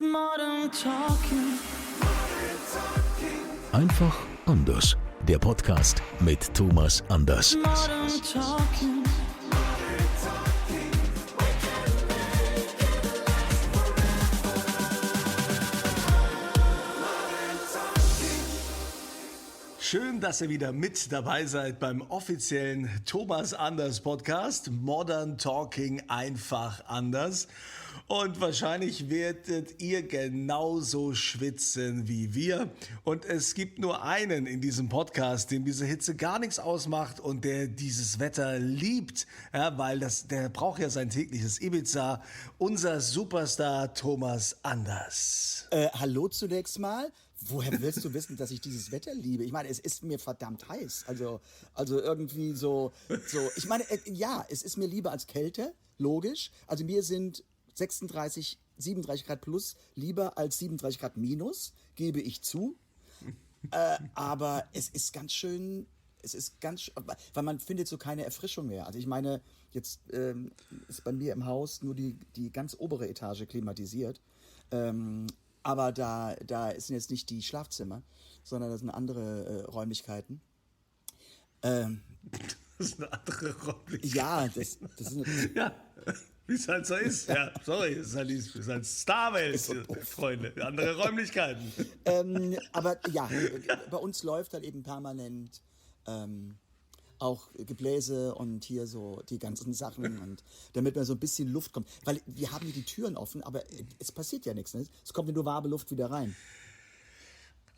Modern Talking. Einfach anders. Der Podcast mit Thomas Anders. Modern Talking. Schön, dass ihr wieder mit dabei seid beim offiziellen Thomas Anders Podcast. Modern Talking einfach anders. Und wahrscheinlich werdet ihr genauso schwitzen wie wir. Und es gibt nur einen in diesem Podcast, dem diese Hitze gar nichts ausmacht und der dieses Wetter liebt. Ja, weil der braucht ja sein tägliches Ibiza. Unser Superstar Thomas Anders. Hallo zunächst mal. Woher willst du wissen, dass ich dieses Wetter liebe? Ich meine, es ist mir verdammt heiß. Also irgendwie so. Ich meine, ja, es ist mir lieber als Kälte, logisch. Also mir sind 36, 37 Grad plus lieber als 37 Grad minus, gebe ich zu. Aber es ist ganz schön, weil man findet so keine Erfrischung mehr. Also ich meine, jetzt ist bei mir im Haus nur die ganz obere Etage klimatisiert. Aber da sind jetzt nicht die Schlafzimmer, sondern das sind andere Räumlichkeiten. Das ist eine andere Räumlichkeit. Ja, das ist Ja, wie es halt so ist. Ja, sorry, es ist halt Star-Welt, Freunde. Andere Räumlichkeiten. aber ja, bei uns läuft halt eben permanent auch Gebläse und hier so die ganzen Sachen, und damit man so ein bisschen Luft kommt. Weil wir haben hier die Türen offen, aber es passiert ja nichts. Ne? Es kommt ja nur warme Luft wieder rein.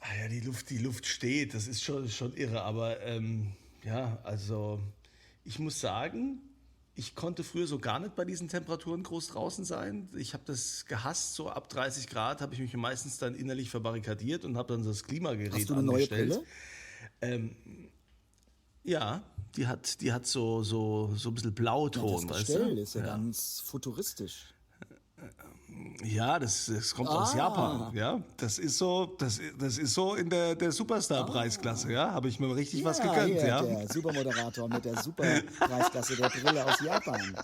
Ah ja, die Luft steht, das ist schon irre. Aber ja, also ich muss sagen, ich konnte früher so gar nicht bei diesen Temperaturen groß draußen sein. Ich habe das gehasst, so ab 30 Grad habe ich mich meistens dann innerlich verbarrikadiert und habe dann das Klimagerät Hast du eine neue angestellt. Brille? Ja, die hat so ein bisschen Blauton, Das weißt Gestell du? ist ja ganz futuristisch. Ja, das kommt aus Japan, ja. Das ist so in der Superstar-Preisklasse, ja. Habe ich mir richtig was gegönnt, hier, ja. Der Supermoderator mit der Superpreisklasse der Brille aus Japan.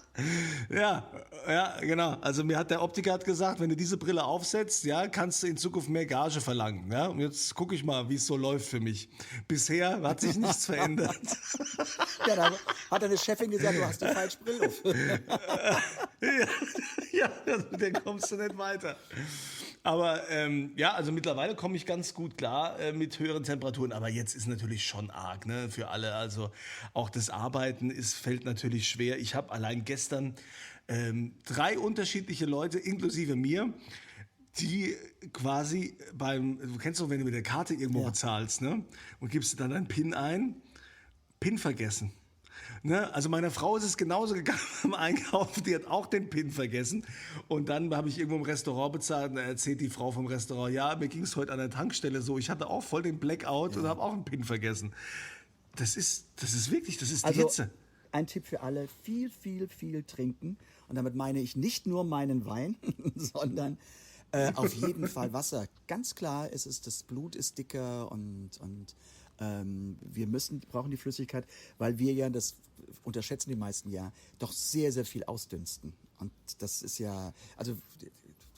Ja, genau. Also mir hat der Optiker gesagt, wenn du diese Brille aufsetzt, ja, kannst du in Zukunft mehr Gage verlangen, ja. Und jetzt gucke ich mal, wie es so läuft für mich. Bisher hat sich nichts verändert. Ja, da hat eine Chefin gesagt, du hast die falsche Brille auf. Ja, mit der kommst du nicht weiter. Aber ja, also mittlerweile komme ich ganz gut klar mit höheren Temperaturen. Aber jetzt ist natürlich schon arg, ne, für alle. Also auch das Arbeiten fällt natürlich schwer. Ich habe allein gestern 3 unterschiedliche Leute, inklusive mir, die quasi du kennst doch, wenn du mit der Karte irgendwo bezahlst, ne, und gibst dann deinen PIN ein, PIN vergessen. Ne? Also meiner Frau ist es genauso gegangen beim Einkaufen, die hat auch den PIN vergessen. Und dann habe ich irgendwo im Restaurant bezahlt und da erzählt die Frau vom Restaurant, ja, mir ging es heute an der Tankstelle so, ich hatte auch voll den Blackout und habe auch einen PIN vergessen. Das ist wirklich, das ist die Hitze. Ein Tipp für alle, viel trinken. Und damit meine ich nicht nur meinen Wein, sondern auf jeden Fall Wasser. Ganz klar ist es, das Blut ist dicker und wir brauchen die Flüssigkeit, weil wir ja, das unterschätzen die meisten ja, doch sehr, sehr viel ausdünsten. Und das ist ja, also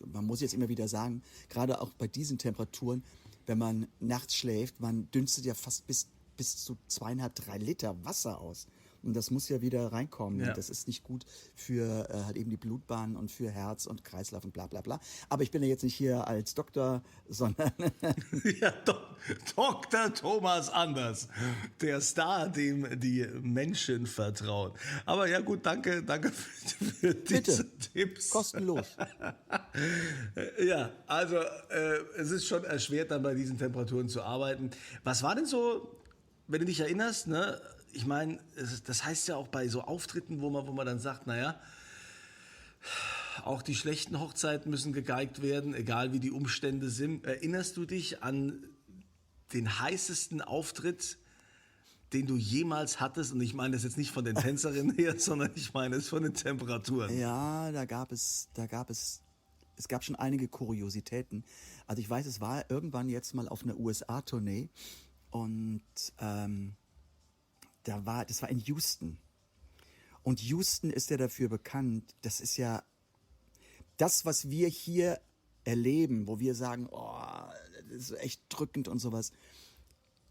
man muss jetzt immer wieder sagen, gerade auch bei diesen Temperaturen, wenn man nachts schläft, man dünstet ja fast bis zu 2,5, 3 Liter Wasser aus. Und das muss ja wieder reinkommen. Ja. Und das ist nicht gut für halt eben die Blutbahn und für Herz und Kreislauf und bla bla bla. Aber ich bin ja jetzt nicht hier als Doktor, sondern Ja, Dr. Thomas Anders, der Star, dem die Menschen vertrauen. Aber ja gut, danke für diese Tipps. kostenlos. Ja, also es ist schon erschwert, dann bei diesen Temperaturen zu arbeiten. Was war denn so, wenn du dich erinnerst, ne? Ich meine, das heißt ja auch bei so Auftritten, wo man dann sagt, naja, auch die schlechten Hochzeiten müssen gegeigt werden, egal wie die Umstände sind. Erinnerst du dich an den heißesten Auftritt, den du jemals hattest? Und ich meine das jetzt nicht von den Tänzerinnen her, sondern ich meine es von den Temperaturen. Ja, es gab schon einige Kuriositäten. Also ich weiß, es war irgendwann jetzt mal auf einer USA-Tournee und das war in Houston. Und Houston ist ja dafür bekannt, das ist ja das, was wir hier erleben, wo wir sagen, oh, das ist echt drückend und sowas,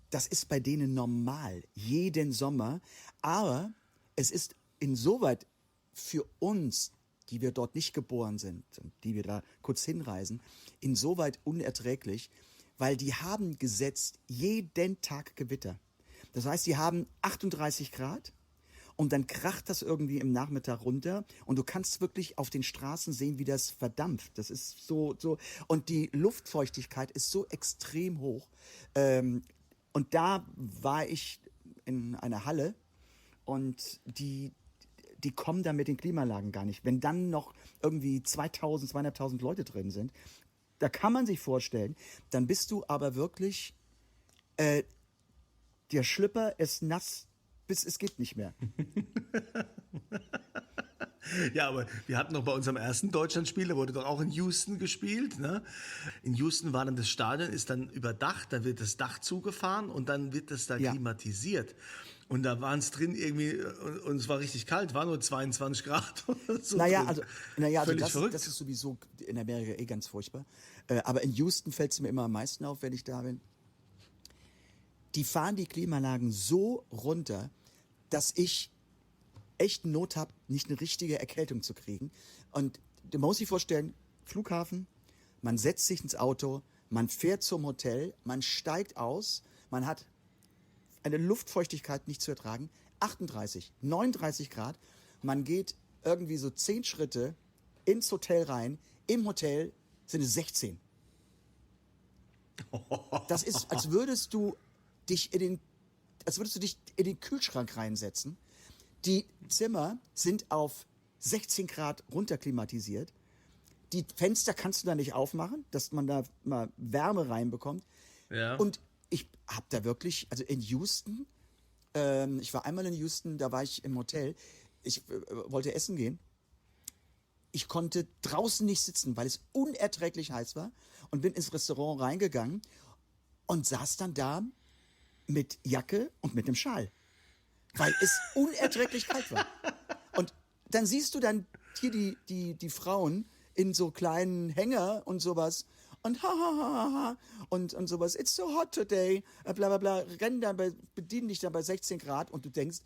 das ist bei denen normal, jeden Sommer. Aber es ist insoweit für uns, die wir dort nicht geboren sind und die wir da kurz hinreisen, insoweit unerträglich, weil die haben gesetzt jeden Tag Gewitter. Das heißt, die haben 38 Grad und dann kracht das irgendwie im Nachmittag runter und du kannst wirklich auf den Straßen sehen, wie das verdampft. Das ist so und die Luftfeuchtigkeit ist so extrem hoch. Und da war ich in einer Halle und die kommen da mit den Klimaanlagen gar nicht. Wenn dann noch irgendwie 2000, 2500 Leute drin sind, da kann man sich vorstellen, dann bist du aber wirklich, der Schlüpper ist nass, bis es geht nicht mehr. Ja, aber wir hatten doch bei unserem ersten Deutschlandspiel, da wurde doch auch in Houston gespielt. Ne? In Houston war dann das Stadion, ist dann überdacht, da wird das Dach zugefahren und dann wird das da klimatisiert. Und da waren es drin irgendwie, und es war richtig kalt, war nur 22 Grad oder so. Also verrückt. das ist sowieso in Amerika ganz furchtbar. Aber in Houston fällt es mir immer am meisten auf, wenn ich da bin. Die fahren die Klimaanlagen so runter, dass ich echt Not habe, nicht eine richtige Erkältung zu kriegen. Und du musst dir vorstellen, Flughafen, man setzt sich ins Auto, man fährt zum Hotel, man steigt aus, man hat eine Luftfeuchtigkeit nicht zu ertragen, 38, 39 Grad, man geht irgendwie so 10 Schritte ins Hotel rein, im Hotel sind es 16. Das ist, als würdest du dich in den Kühlschrank reinsetzen. Die Zimmer sind auf 16 Grad runterklimatisiert. Die Fenster kannst du da nicht aufmachen, dass man da mal Wärme reinbekommt. Ja. Und ich habe da wirklich, also in Houston, ich war einmal in Houston, da war ich im Hotel, ich wollte essen gehen. Ich konnte draußen nicht sitzen, weil es unerträglich heiß war und bin ins Restaurant reingegangen und saß dann da mit Jacke und mit einem Schal, weil es unerträglich kalt war. Und dann siehst du dann hier die Frauen in so kleinen Hänger und sowas und und sowas, it's so hot today, bla bla bla, rennen dann bedienen dich dann bei 16 Grad und du denkst,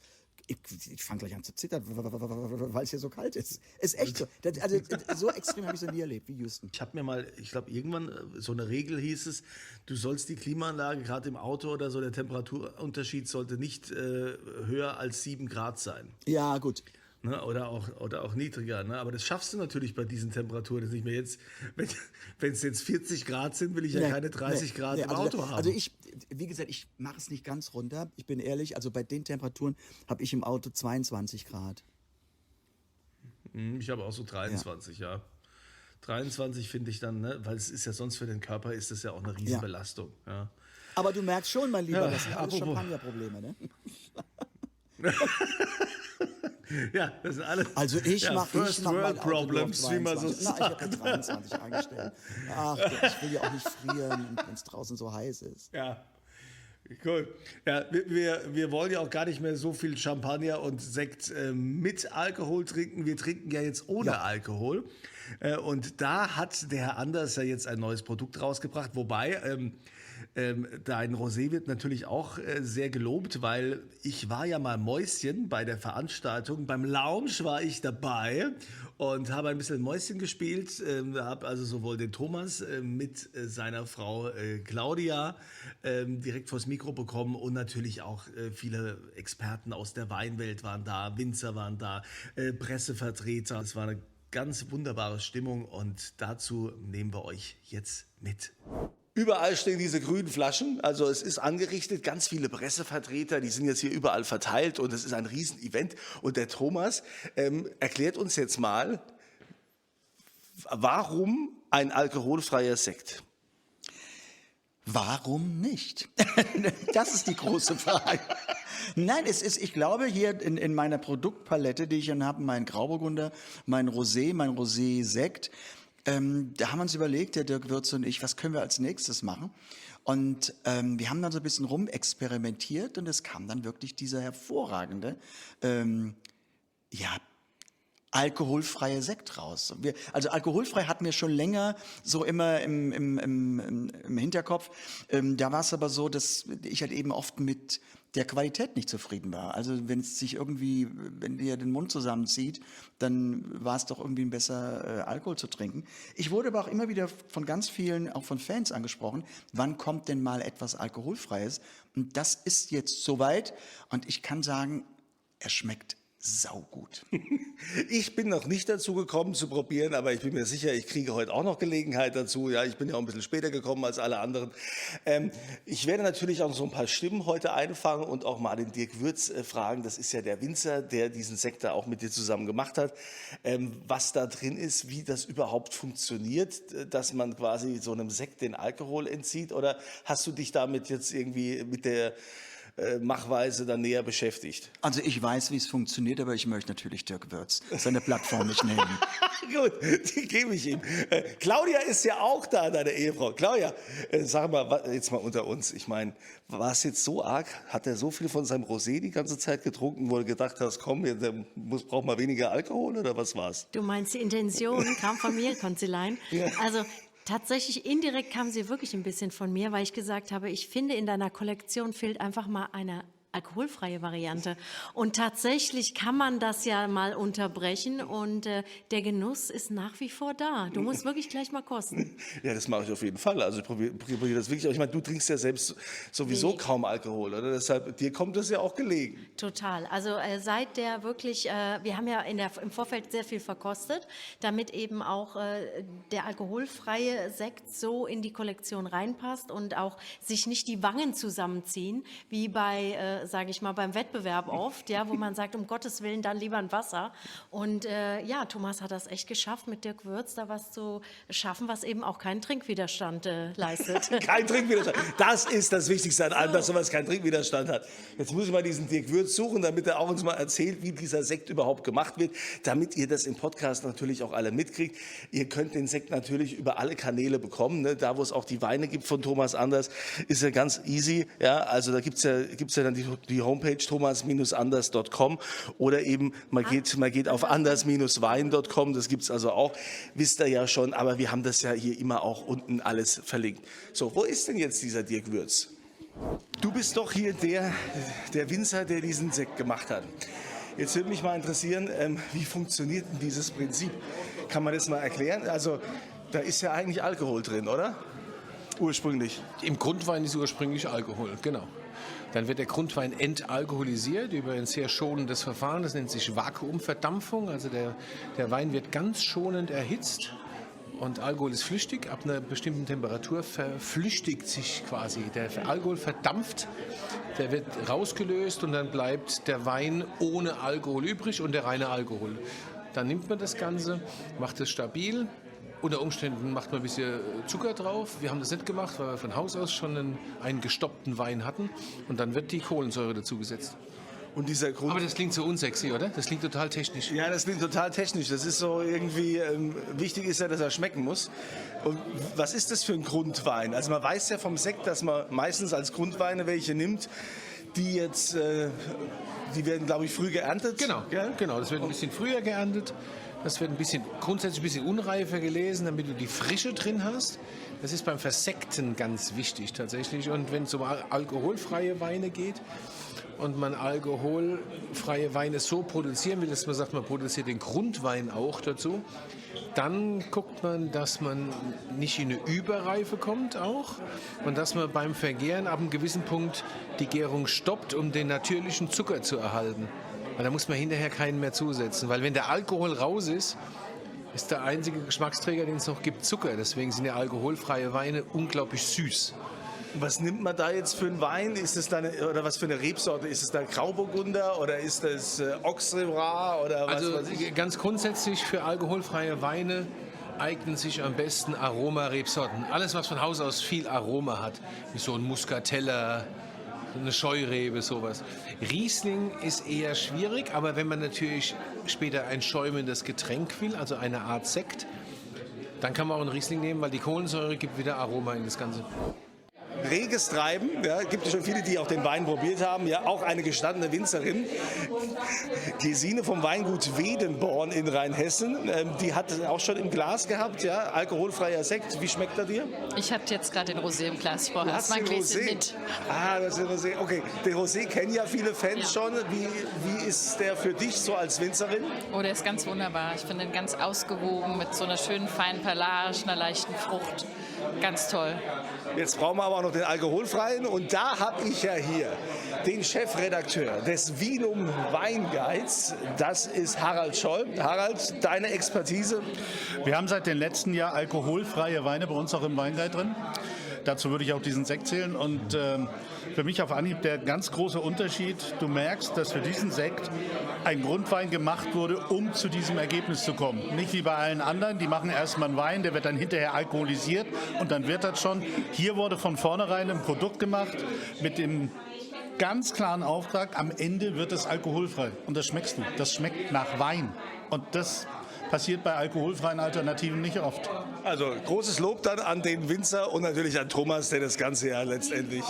ich fange gleich an zu zittern, weil es hier so kalt ist. Ist echt so. Also so extrem habe ich es noch nie erlebt wie Houston. Ich habe mir mal, ich glaube irgendwann so eine Regel hieß es, du sollst die Klimaanlage gerade im Auto oder so, der Temperaturunterschied sollte nicht höher als 7 Grad sein. Ja, gut. Ne? Oder auch niedriger. Ne? Aber das schaffst du natürlich bei diesen Temperaturen jetzt nicht mehr. Jetzt, wenn es jetzt 40 Grad sind, will ich ja keine 30 Grad im Auto haben. Also wie gesagt, ich mache es nicht ganz runter. Ich bin ehrlich, also bei den Temperaturen habe ich im Auto 22 Grad. Ich habe auch so 23, ja. 23 finde ich dann, ne? Weil es ist ja sonst für den Körper ist das ja auch eine Riesenbelastung. Ja. Aber du merkst schon, mein Lieber, das sind alles Champagnerprobleme, ne? Ja, das sind alles. Also ich mach First mein World Auto Problems, nur auf wie man so 22. Na, ich habe 23 eingestellt. Ach, ich will ja auch nicht frieren, wenn es draußen so heiß ist. Ja, cool. Ja, wir wollen ja auch gar nicht mehr so viel Champagner und Sekt mit Alkohol trinken. Wir trinken ja jetzt ohne Alkohol. Und da hat der Herr Anders ja jetzt ein neues Produkt rausgebracht. Wobei, dein Rosé wird natürlich auch sehr gelobt, weil ich war ja mal Mäuschen bei der Veranstaltung. Beim Lounge war ich dabei und habe ein bisschen Mäuschen gespielt. Habe also sowohl den Thomas mit seiner Frau Claudia direkt vors Mikro bekommen und natürlich auch viele Experten aus der Weinwelt waren da, Winzer waren da, Pressevertreter. Es war eine ganz wunderbare Stimmung und dazu nehmen wir euch jetzt mit. Überall stehen diese grünen Flaschen, also es ist angerichtet, ganz viele Pressevertreter, die sind jetzt hier überall verteilt und es ist ein Riesenevent. Und der Thomas erklärt uns jetzt mal, warum ein alkoholfreier Sekt? Warum nicht? Das ist die große Frage. Nein, ich glaube hier in meiner Produktpalette, die ich dann habe, mein Grauburgunder, mein Rosé-Sekt, da haben wir uns überlegt, der Dirk Würz und ich, was können wir als nächstes machen? Und wir haben dann so ein bisschen rumexperimentiert und es kam dann wirklich dieser hervorragende, alkoholfreie Sekt raus. Also alkoholfrei hatten wir schon länger so immer im Hinterkopf. Da war es aber so, dass ich halt eben oft mit der Qualität nicht zufrieden war. Also wenn es sich irgendwie, wenn dir den Mund zusammenzieht, dann war es doch irgendwie besser, Alkohol zu trinken. Ich wurde aber auch immer wieder von ganz vielen, auch von Fans angesprochen, wann kommt denn mal etwas Alkoholfreies? Und das ist jetzt soweit und ich kann sagen, er schmeckt saugut. Ich bin noch nicht dazu gekommen zu probieren, aber ich bin mir sicher, ich kriege heute auch noch Gelegenheit dazu. Ja, ich bin ja auch ein bisschen später gekommen als alle anderen. Ich werde natürlich auch so ein paar Stimmen heute einfangen und auch mal den Dirk Würz fragen. Das ist ja der Winzer, der diesen Sekt da auch mit dir zusammen gemacht hat. Was da drin ist, wie das überhaupt funktioniert, dass man quasi so einem Sekt den Alkohol entzieht. Oder hast du dich damit jetzt irgendwie mit der Machweise dann näher beschäftigt? Also ich weiß, wie es funktioniert, aber ich möchte natürlich Dirk Würz seine Plattform nicht nehmen. Gut, die gebe ich ihm. Claudia ist ja auch da, deine Ehefrau. Claudia, sag mal, jetzt mal unter uns. Ich meine, war es jetzt so arg? Hat er so viel von seinem Rosé die ganze Zeit getrunken, wo du gedacht hast, komm, der braucht mal weniger Alkohol oder was war's? Du meinst, die Intention kam von mir, Konzilein. Ja. Also tatsächlich indirekt kam sie wirklich ein bisschen von mir, weil ich gesagt habe, ich finde, in deiner Kollektion fehlt einfach mal eine alkoholfreie Variante. Und tatsächlich kann man das ja mal unterbrechen und der Genuss ist nach wie vor da. Du musst wirklich gleich mal kosten. Ja, das mache ich auf jeden Fall. Also ich probiere das wirklich. Aber ich meine, du trinkst ja selbst sowieso Wenig. kaum Alkohol, oder? Deshalb, dir kommt das ja auch gelegen. Total. Also seit der wirklich, wir haben ja im Vorfeld sehr viel verkostet, damit eben auch der alkoholfreie Sekt so in die Kollektion reinpasst und auch sich nicht die Wangen zusammenziehen, wie bei sage ich mal, beim Wettbewerb oft, ja, wo man sagt, um Gottes Willen, dann lieber ein Wasser. Und ja, Thomas hat das echt geschafft, mit Dirk Würz da was zu schaffen, was eben auch keinen Trinkwiderstand leistet. Kein Trinkwiderstand. Das ist das Wichtigste an allem, dass sowas keinen Trinkwiderstand hat. Jetzt muss ich mal diesen Dirk Würz suchen, damit er auch uns mal erzählt, wie dieser Sekt überhaupt gemacht wird, damit ihr das im Podcast natürlich auch alle mitkriegt. Ihr könnt den Sekt natürlich über alle Kanäle bekommen. Ne? Da, wo es auch die Weine gibt von Thomas Anders, ist ja ganz easy. Ja? Also da gibt's ja dann die Homepage thomas-anders.com oder eben man geht auf anders-wein.com, das gibt's also auch, wisst ihr ja schon, aber wir haben das ja hier immer auch unten alles verlinkt. So, wo ist denn jetzt dieser Dirk Würz? Du bist doch hier der Winzer, der diesen Sekt gemacht hat. Jetzt würde mich mal interessieren, wie funktioniert denn dieses Prinzip? Kann man das mal erklären? Also, da ist ja eigentlich Alkohol drin, oder? Ursprünglich. Im Grundwein ist ursprünglich Alkohol, genau. Dann wird der Grundwein entalkoholisiert über ein sehr schonendes Verfahren, das nennt sich Vakuumverdampfung. Also der Wein wird ganz schonend erhitzt und Alkohol ist flüchtig. Ab einer bestimmten Temperatur verflüchtigt sich quasi. Der Alkohol verdampft, der wird rausgelöst und dann bleibt der Wein ohne Alkohol übrig und der reine Alkohol. Dann nimmt man das Ganze, macht es stabil. Unter Umständen macht man ein bisschen Zucker drauf. Wir haben das nicht gemacht, weil wir von Haus aus schon einen gestoppten Wein hatten. Und dann wird die Kohlensäure dazugesetzt. Und dieser Grund. Aber das klingt so unsexy, oder? Das klingt total technisch. Ja, das klingt total technisch. Das ist so irgendwie, wichtig ist ja, dass er schmecken muss. Und was ist das für ein Grundwein? Also man weiß ja vom Sekt, dass man meistens als Grundweine welche nimmt, die jetzt, die werden, glaube ich, früh geerntet. Genau, das wird ein bisschen früher geerntet. Das wird grundsätzlich ein bisschen unreifer gelesen, damit du die Frische drin hast. Das ist beim Versekten ganz wichtig tatsächlich. Und wenn es um alkoholfreie Weine geht und man alkoholfreie Weine so produzieren will, dass man sagt, man produziert den Grundwein auch dazu, dann guckt man, dass man nicht in eine Überreife kommt auch und dass man beim Vergären ab einem gewissen Punkt die Gärung stoppt, um den natürlichen Zucker zu erhalten. Weil da muss man hinterher keinen mehr zusetzen, weil wenn der Alkohol raus ist der einzige Geschmacksträger, den es noch gibt, Zucker. Deswegen sind ja alkoholfreie Weine unglaublich süß. Was nimmt man da jetzt für einen Wein? Ist es oder was für eine Rebsorte? Ist es da Grauburgunder oder ist das Auxerrois oder was also weiß ich? Ganz grundsätzlich für alkoholfreie Weine eignen sich am besten Aromarebsorten. Alles, was von Haus aus viel Aroma hat, wie so ein Muscatella, eine Scheurebe, sowas. Riesling ist eher schwierig, aber wenn man natürlich später ein schäumendes Getränk will, also eine Art Sekt, dann kann man auch einen Riesling nehmen, weil die Kohlensäure gibt wieder Aroma in das Ganze. reges Treiben. Ja, gibt es schon viele, die auch den Wein probiert haben. Ja, auch eine gestandene Winzerin, Gesine vom Weingut Wedenborn in Rheinhessen. Die hat auch schon im Glas gehabt. Ja, alkoholfreier Sekt. Wie schmeckt er dir? Ich hatte jetzt gerade den Rosé im Glas. Ich brauche erstmal ein Gläschen mit. Ah, das ist der Rosé. Okay, den Rosé kennen ja viele Fans schon. Wie ist der für dich so als Winzerin? Oh, der ist ganz wunderbar. Ich finde ihn ganz ausgewogen mit so einer schönen feinen Perlage, einer leichten Frucht. Ganz toll. Jetzt brauchen wir aber auch noch den alkoholfreien. Und da habe ich ja hier den Chefredakteur des Vinum Weinguides. Das ist Harald Scholl. Harald, deine Expertise? Wir haben seit dem letzten Jahr alkoholfreie Weine bei uns auch im Weinguide drin. Dazu würde ich auch diesen Sekt zählen. Und für mich auf Anhieb der ganz große Unterschied, du merkst, dass für diesen Sekt ein Grundwein gemacht wurde, um zu diesem Ergebnis zu kommen. Nicht wie bei allen anderen, die machen erstmal einen Wein, der wird dann hinterher alkoholisiert und dann wird das schon. Hier wurde von vornherein ein Produkt gemacht mit dem ganz klaren Auftrag, am Ende wird es alkoholfrei. Und das schmeckst du. Das schmeckt nach Wein. Und das passiert bei alkoholfreien Alternativen nicht oft. Also großes Lob dann an den Winzer und natürlich an Thomas, der das Ganze ja letztendlich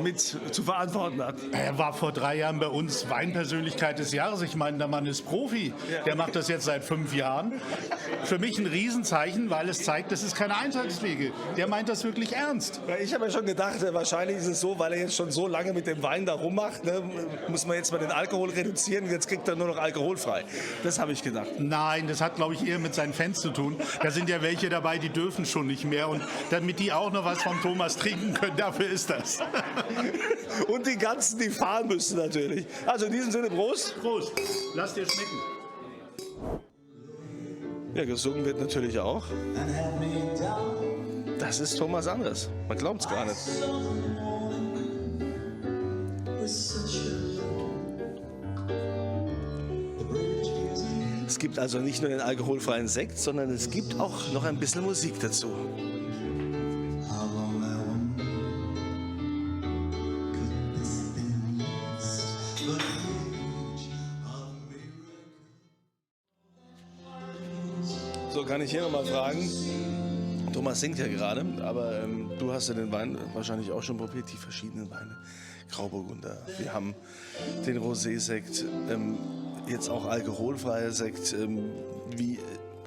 mit zu verantworten hat. Er war vor 3 Jahren bei uns Weinpersönlichkeit des Jahres. Ich meine, der Mann ist Profi. Der macht das jetzt seit 5 Jahren. Für mich ein Riesenzeichen, weil es zeigt, das ist keine Eintagsfliege. Der meint das wirklich ernst. Ich habe ja schon gedacht, wahrscheinlich ist es so, weil er jetzt schon so lange mit dem Wein da rummacht, ne, muss man jetzt mal den Alkohol reduzieren, jetzt kriegt er nur noch alkoholfrei. Das habe ich gedacht. Nein, das hat, glaube ich, eher mit seinen Fans zu tun. Da sind ja welche dabei, die dürfen schon nicht mehr. Und damit die auch noch was von Thomas trinken können, dafür ist das. Und die ganzen, die fahren müssen natürlich. Also in diesem Sinne, Prost. Prost, lass dir schmecken. Ja, gesungen wird natürlich auch. Das ist Thomas Anders. Man glaubt es gar nicht. Es gibt also nicht nur den alkoholfreien Sekt, sondern es gibt auch noch ein bisschen Musik dazu. So, kann ich hier nochmal fragen. Thomas singt ja gerade, aber du hast ja den Wein wahrscheinlich auch schon probiert, die verschiedenen Weine. Grauburgunder, wir haben den Rosé-Sekt, jetzt auch alkoholfreier Sekt. Wie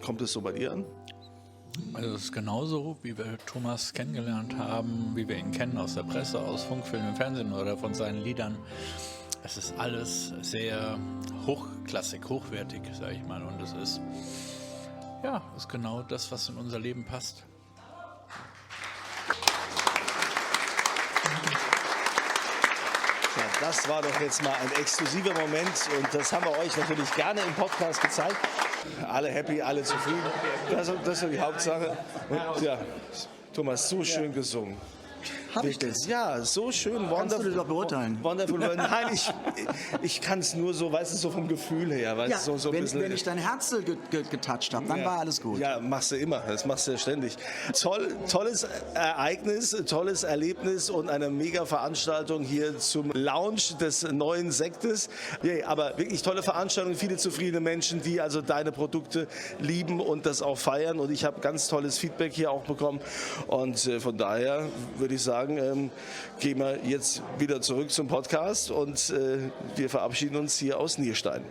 kommt es so bei dir an? Also es ist genauso, wie wir Thomas kennengelernt haben, wie wir ihn kennen aus der Presse, aus Funk, Film und Fernsehen oder von seinen Liedern. Es ist alles sehr hochklassig, hochwertig, sage ich mal. Und es ist, ja, ist genau das, was in unser Leben passt. Ja, das war doch jetzt mal ein exklusiver Moment und das haben wir euch natürlich gerne im Podcast gezeigt. Alle happy, alle zufrieden. Das ist die Hauptsache. Und ja, Thomas, so schön gesungen. Hab ich das? Ja, so schön. Kannst du das doch beurteilen? Wonderful. Nein, ich kann es nur so, weißt du, so vom Gefühl her. Weißt, Ja, so ein wenn bisschen, ich dein Herz getoucht habe, dann war alles gut. Ja, machst du immer. Das machst du ja ständig. Tolles Ereignis, tolles Erlebnis und eine mega Veranstaltung hier zum Launch des neuen Sektes. Ja, aber wirklich tolle Veranstaltung, viele zufriedene Menschen, die also deine Produkte lieben und das auch feiern. Und ich habe ganz tolles Feedback hier auch bekommen. Und von daher würde ich sagen, gehen wir jetzt wieder zurück zum Podcast und wir verabschieden uns hier aus Nierstein.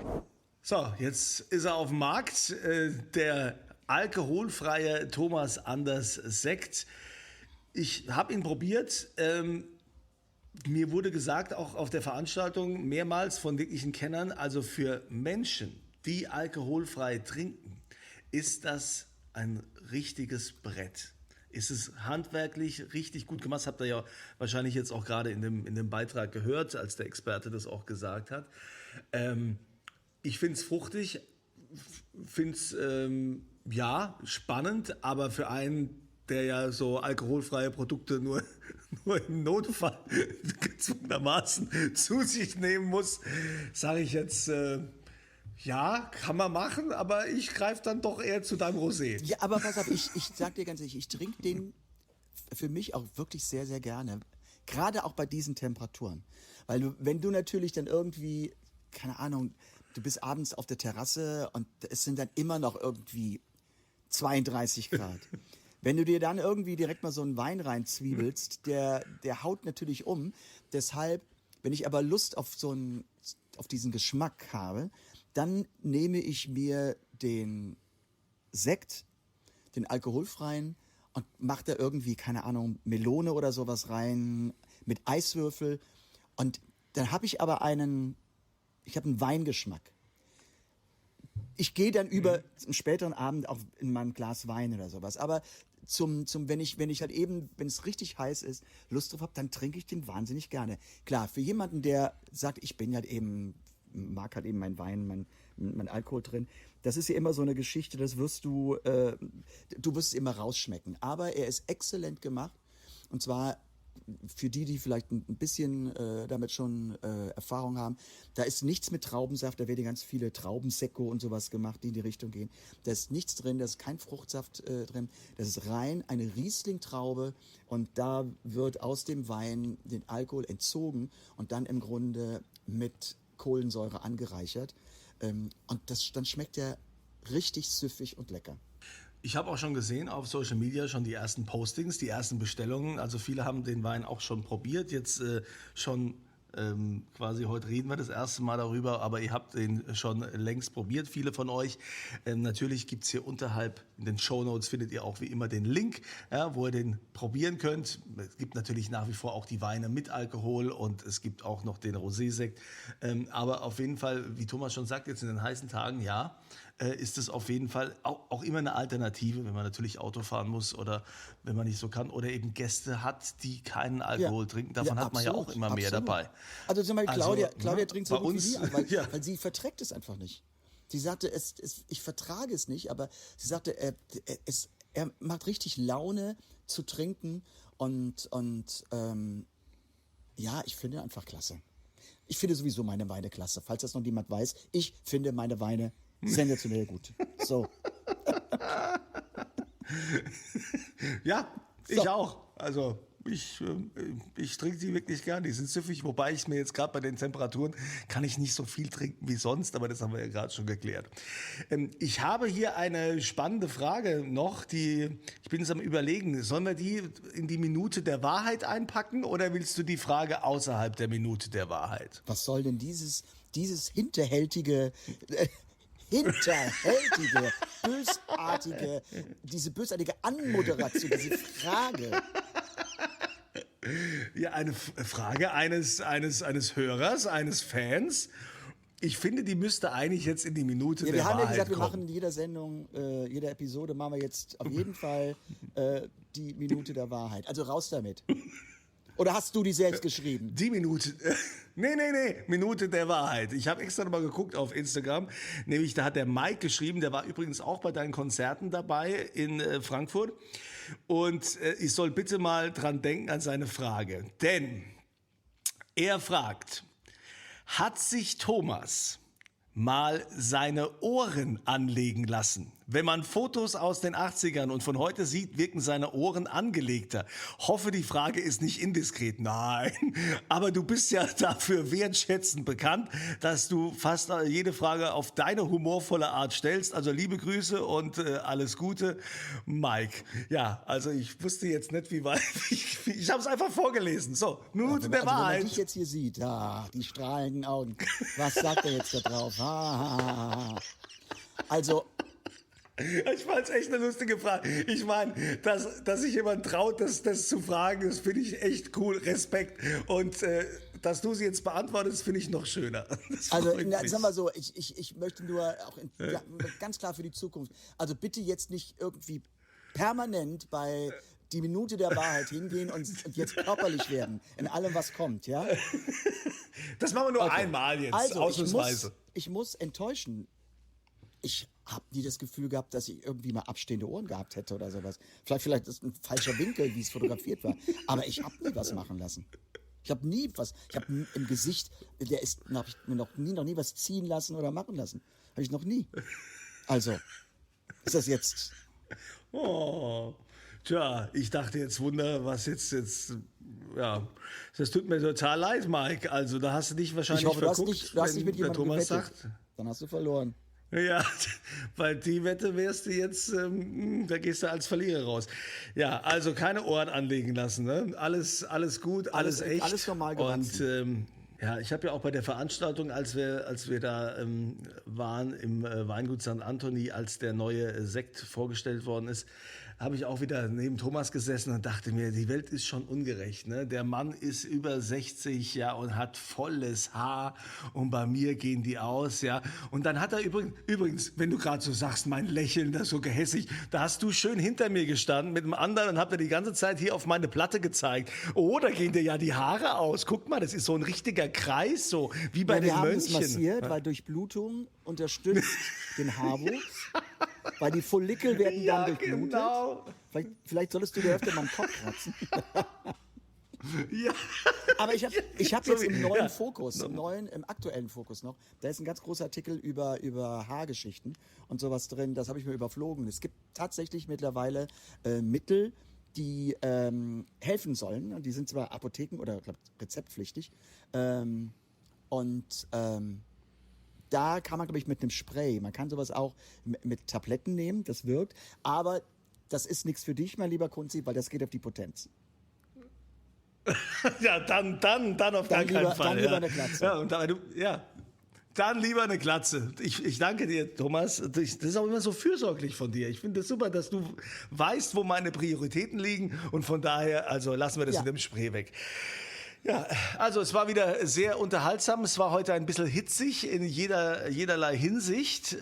So, jetzt ist er auf dem Markt, der alkoholfreie Thomas Anders Sekt. Ich habe ihn probiert. Mir wurde gesagt, auch auf der Veranstaltung mehrmals von wirklichen Kennern, also für Menschen, die alkoholfrei trinken, ist das ein richtiges Brett. Ist es handwerklich richtig gut gemacht? Das habt ihr ja wahrscheinlich jetzt auch gerade in dem Beitrag gehört, als der Experte das auch gesagt hat. Ich finde es fruchtig, finde es ja spannend, aber für einen, der ja so alkoholfreie Produkte nur im Notfall gezwungenermaßen zu sich nehmen muss, sage ich jetzt... ja, kann man machen, aber ich greife dann doch eher zu deinem Rosé. Ja, aber pass auf, ich sag dir ganz ehrlich, ich trinke den für mich auch wirklich sehr, sehr gerne. Gerade auch bei diesen Temperaturen. Weil wenn du natürlich dann irgendwie, keine Ahnung, du bist abends auf der Terrasse und es sind dann immer noch irgendwie 32 Grad. Wenn du dir dann irgendwie direkt mal so einen Wein reinzwiebelst, der haut natürlich um. Deshalb, wenn ich aber Lust auf auf diesen Geschmack habe, dann nehme ich mir den Sekt, den alkoholfreien, und mache da irgendwie, keine Ahnung, Melone oder sowas rein, mit Eiswürfel. Und dann habe ich aber einen Weingeschmack. Ich gehe dann über einen späteren Abend auch in mal ein Glas Wein oder sowas. Aber wenn ich halt eben, wenn es richtig heiß ist, Lust drauf habe, dann trinke ich den wahnsinnig gerne. Klar, für jemanden, der sagt, ich bin halt eben, mag halt eben mein Wein, mein Alkohol drin, das ist ja immer so eine Geschichte, das wirst du wirst es immer rausschmecken. Aber er ist exzellent gemacht. Und zwar für die vielleicht ein bisschen damit schon Erfahrung haben, da ist nichts mit Traubensaft, da werden ganz viele Traubensekko und sowas gemacht, die in die Richtung gehen. Da ist nichts drin, da ist kein Fruchtsaft drin, das ist rein eine Riesling-Traube und da wird aus dem Wein den Alkohol entzogen und dann im Grunde mit Kohlensäure angereichert. Und dann schmeckt er richtig süffig und lecker. Ich habe auch schon gesehen auf Social Media schon die ersten Postings, die ersten Bestellungen. Also viele haben den Wein auch schon probiert. Jetzt schon quasi heute reden wir das erste Mal darüber, aber ihr habt den schon längst probiert, viele von euch. Natürlich gibt es hier unterhalb in den Shownotes, findet ihr auch wie immer den Link, ja, wo ihr den probieren könnt. Es gibt natürlich nach wie vor auch die Weine mit Alkohol und es gibt auch noch den Rosé-Sekt. Aber auf jeden Fall, wie Thomas schon sagt, jetzt in den heißen Tagen, ja, ist es auf jeden Fall auch immer eine Alternative, wenn man natürlich Auto fahren muss oder wenn man nicht so kann oder eben Gäste hat, die keinen Alkohol trinken. Davon hat man ja auch immer mehr dabei. Also zum Beispiel Claudia trinkt so bei gut uns, wie nie, weil sie verträgt es einfach nicht. Sie sagte, ich vertrage es nicht, aber sie sagte, er macht richtig Laune zu trinken und ja, ich finde einfach klasse. Ich finde sowieso meine Weine klasse. Falls das noch niemand weiß, ich finde meine Weine sensationell gut. So. Ja, ich auch. Also ich trinke die wirklich gern. Die sind süffig, wobei ich mir jetzt gerade bei den Temperaturen kann ich nicht so viel trinken wie sonst, aber das haben wir ja gerade schon geklärt. Ich habe hier eine spannende Frage noch, ich bin jetzt am Überlegen, sollen wir die in die Minute der Wahrheit einpacken oder willst du die Frage außerhalb der Minute der Wahrheit? Was soll denn dieses diese bösartige Anmoderation, diese Frage. Ja, eine Frage eines Hörers, eines Fans. Ich finde, die müsste eigentlich jetzt in die Minute der Wahrheit kommen. Wir haben ja gesagt, wir machen in jeder Sendung, jeder Episode machen wir jetzt auf jeden Fall die Minute der Wahrheit. Also raus damit. Oder hast du die selbst geschrieben? Die Minute. Nee. Minute der Wahrheit. Ich habe extra nochmal geguckt auf Instagram. Nämlich, da hat der Mike geschrieben, der war übrigens auch bei deinen Konzerten dabei in Frankfurt. Und ich soll bitte mal dran denken an seine Frage. Denn er fragt, hat sich Thomas mal seine Ohren anlegen lassen? Wenn man Fotos aus den 80ern und von heute sieht, wirken seine Ohren angelegter. Hoffe, die Frage ist nicht indiskret. Nein, aber du bist ja dafür wertschätzend bekannt, dass du fast jede Frage auf deine humorvolle Art stellst. Also liebe Grüße und alles Gute, Mike. Ja, also ich wusste jetzt nicht, wie weit. Ich habe es einfach vorgelesen. So, Minute der Wahrheit. Wenn man dich jetzt hier sieht, die strahlenden Augen. Was sagt er jetzt da drauf? Also... Ich fand es echt eine lustige Frage. Ich meine, dass sich jemand traut, das zu fragen, das finde ich echt cool. Respekt. Und dass du sie jetzt beantwortest, finde ich noch schöner. Also, sagen wir so, ich möchte nur auch ganz klar für die Zukunft. Also bitte jetzt nicht irgendwie permanent bei die Minute der Wahrheit hingehen und jetzt körperlich werden in allem, was kommt, ja? Das machen wir nur einmal jetzt, also, ausnahmsweise. Ich muss enttäuschen. Ich habe nie das Gefühl gehabt, dass ich irgendwie mal abstehende Ohren gehabt hätte oder sowas. Vielleicht ist ein falscher Winkel, wie es fotografiert war. Aber ich habe nie was machen lassen. Ich habe nie was. Ich habe im Gesicht, habe ich mir noch nie was ziehen lassen oder machen lassen. Habe ich noch nie. Also, ist das jetzt... Oh, tja, ich dachte jetzt, Wunder, was jetzt, ja, das tut mir total leid, Mike. Also, da hast du dich wahrscheinlich verguckt, du hast nicht mit jemandem Thomas gewettet. sagt. Dann hast du verloren. Ja, weil die Wette wärst du jetzt, da gehst du als Verlierer raus. Ja, also keine Ohren anlegen lassen, ne? Alles gut, alles echt. Alles normal gewachsen. Und ja, ich habe ja auch bei der Veranstaltung, als wir da waren im Weingut St. Anthony, als der neue Sekt vorgestellt worden ist, habe ich auch wieder neben Thomas gesessen und dachte mir, die Welt ist schon ungerecht. Ne? Der Mann ist über 60, ja, und hat volles Haar und bei mir gehen die aus, ja. Und dann hat er übrigens, wenn du gerade so sagst, mein Lächeln, das so gehässig, da hast du schön hinter mir gestanden mit dem anderen und habt er die ganze Zeit hier auf meine Platte gezeigt. Oh, da gehen dir ja die Haare aus. Guck mal, das ist so ein richtiger Kreis, so wie bei Ja, den wir haben Mönchen. es massiert, weil Durchblutung unterstützt den Haarwuchs. Weil die Follikel werden Ja, dann durchblutet. genau. Vielleicht solltest du dir öfter mal am Kopf kratzen. Ja. Aber ich hab So jetzt wie- im neuen ja. Fokus, im aktuellen Fokus noch, da ist ein ganz großer Artikel über Haargeschichten und sowas drin, das habe ich mir überflogen. Es gibt tatsächlich mittlerweile Mittel, die helfen sollen. Und die sind zwar Apotheken oder glaub, rezeptpflichtig. Da kann man, glaube ich, mit einem Spray, man kann sowas auch mit Tabletten nehmen, das wirkt. Aber das ist nichts für dich, mein lieber Kunzi, weil das geht auf die Potenz. Ja, dann auf gar keinen Fall. Dann ja. lieber eine Glatze. Ja, und dann lieber eine Glatze. Ich danke dir, Thomas. Das ist auch immer so fürsorglich von dir. Ich finde es super, dass du weißt, wo meine Prioritäten liegen. Und von daher, also lassen wir das Ja. mit dem Spray weg. Ja, also es war wieder sehr unterhaltsam. Es war heute ein bisschen hitzig in jederlei Hinsicht.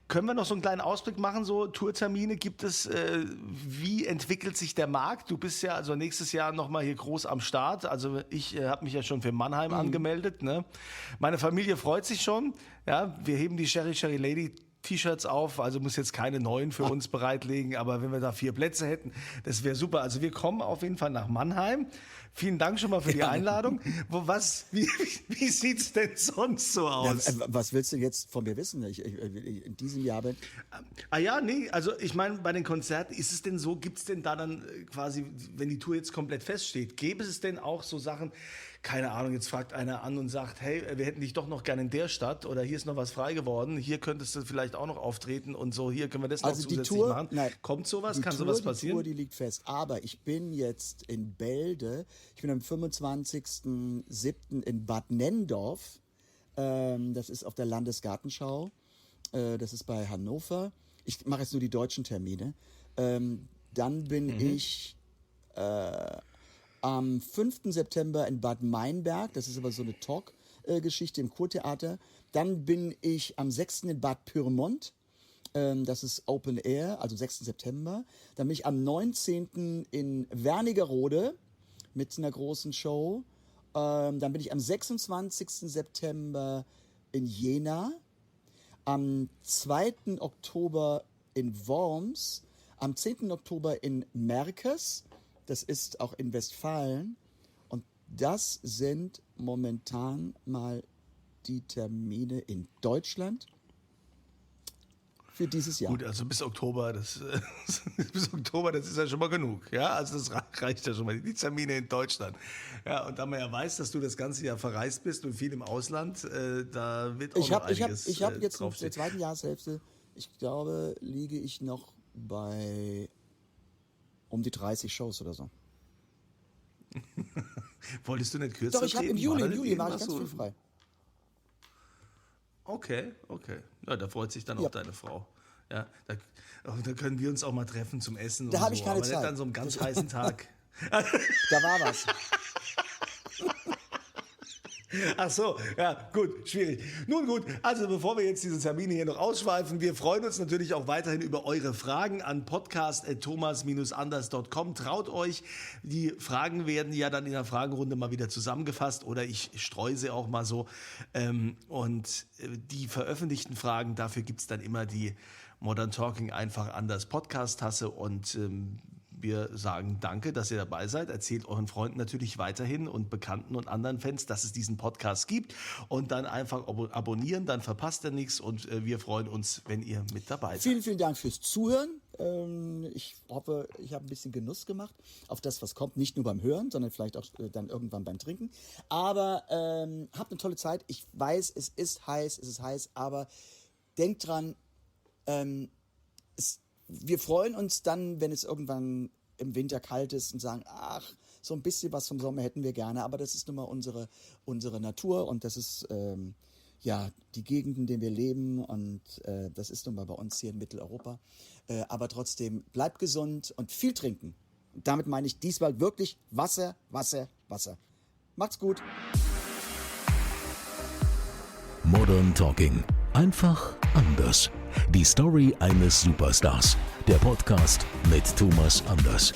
Können wir noch so einen kleinen Ausblick machen, so Tourtermine gibt es? Wie entwickelt sich der Markt? Du bist ja also nächstes Jahr nochmal hier groß am Start. Also ich habe mich ja schon für Mannheim angemeldet. Ne? Meine Familie freut sich schon. Ja, wir heben die Sherry Sherry Lady T-Shirts auf, also muss jetzt keine neuen für uns bereitlegen, aber wenn wir da 4 Plätze hätten, das wäre super. Also wir kommen auf jeden Fall nach Mannheim. Vielen Dank schon mal für die Einladung. Wie sieht's denn sonst so aus? Ja, was willst du jetzt von mir wissen? In diesem Jahr bin Also ich meine, bei den Konzerten, ist es denn so, gibt es denn da dann quasi, wenn die Tour jetzt komplett feststeht, gäbe es denn auch so Sachen, keine Ahnung, jetzt fragt einer an und sagt, hey, wir hätten dich doch noch gerne in der Stadt oder hier ist noch was frei geworden, hier könntest du vielleicht auch noch auftreten und so, hier können wir das noch Also die zusätzlich Tour, machen. nein, Kommt sowas? Kann Die sowas Tour, passieren? Die Tour, die liegt fest. Aber ich bin jetzt in Bälde. Ich bin am 25.07. in Bad Nenndorf. Das ist auf der Landesgartenschau. Das ist bei Hannover. Ich mache jetzt nur die deutschen Termine. Dann bin ich am 5. September in Bad Meinberg. Das ist aber so eine Talk-Geschichte im Kurtheater. Dann bin ich am 6. in Bad Pyrmont. Das ist Open Air, also 6. September. Dann bin ich am 19. in Wernigerode mit einer großen Show. Dann bin ich am 26. September in Jena. Am 2. Oktober in Worms. Am 10. Oktober in Merkes. Das ist auch in Westfalen. Und das sind momentan mal die Termine in Deutschland für dieses Jahr. Gut, also bis Oktober, das ist ja schon mal genug. Ja, also das reicht ja schon mal. Die Termine in Deutschland. Ja, und da man ja weiß, dass du das ganze Jahr verreist bist und viel im Ausland, da wird auch Ich noch habe einiges jetzt in der draufstehen. zweiten Jahreshälfte, ich glaube, liege ich noch bei um die 30 Shows oder so. Wolltest du nicht kürzer Doch, ich habe im treten? War da Juli nicht mache ich irgendwas ganz so? viel frei. Okay. Ja, da freut sich dann Ja. auch deine Frau. Ja, da können wir uns auch mal treffen zum Essen. Da und habe so, ich keine aber nicht Zeit. an so einem ganz heißen Tag. Da war was. Ach so, ja, gut, schwierig. Nun gut, also bevor wir jetzt diese Termine hier noch ausschweifen, wir freuen uns natürlich auch weiterhin über eure Fragen an podcast@thomas-anders.com. Traut euch, die Fragen werden ja dann in der Fragenrunde mal wieder zusammengefasst oder ich streue sie auch mal so. Und die veröffentlichten Fragen, dafür gibt es dann immer die Modern Talking einfach anders Podcast-Tasse und wir sagen danke, dass ihr dabei seid. Erzählt euren Freunden natürlich weiterhin und Bekannten und anderen Fans, dass es diesen Podcast gibt. Und dann einfach abonnieren, dann verpasst ihr nichts. Und wir freuen uns, wenn ihr mit dabei seid. Vielen, vielen Dank fürs Zuhören. Ich hoffe, ich habe ein bisschen Genuss gemacht auf das, was kommt. Nicht nur beim Hören, sondern vielleicht auch dann irgendwann beim Trinken. Aber habt eine tolle Zeit. Ich weiß, es ist heiß, aber denkt dran, wir freuen uns dann, wenn es irgendwann im Winter kalt ist und sagen, ach, so ein bisschen was vom Sommer hätten wir gerne, aber das ist nun mal unsere Natur und das ist die Gegend, in der wir leben und das ist nun mal bei uns hier in Mitteleuropa. Aber trotzdem, bleibt gesund und viel trinken. Und damit meine ich diesmal wirklich Wasser, Wasser, Wasser. Macht's gut. Modern Talking. Einfach anders. Die Story eines Superstars. Der Podcast mit Thomas Anders.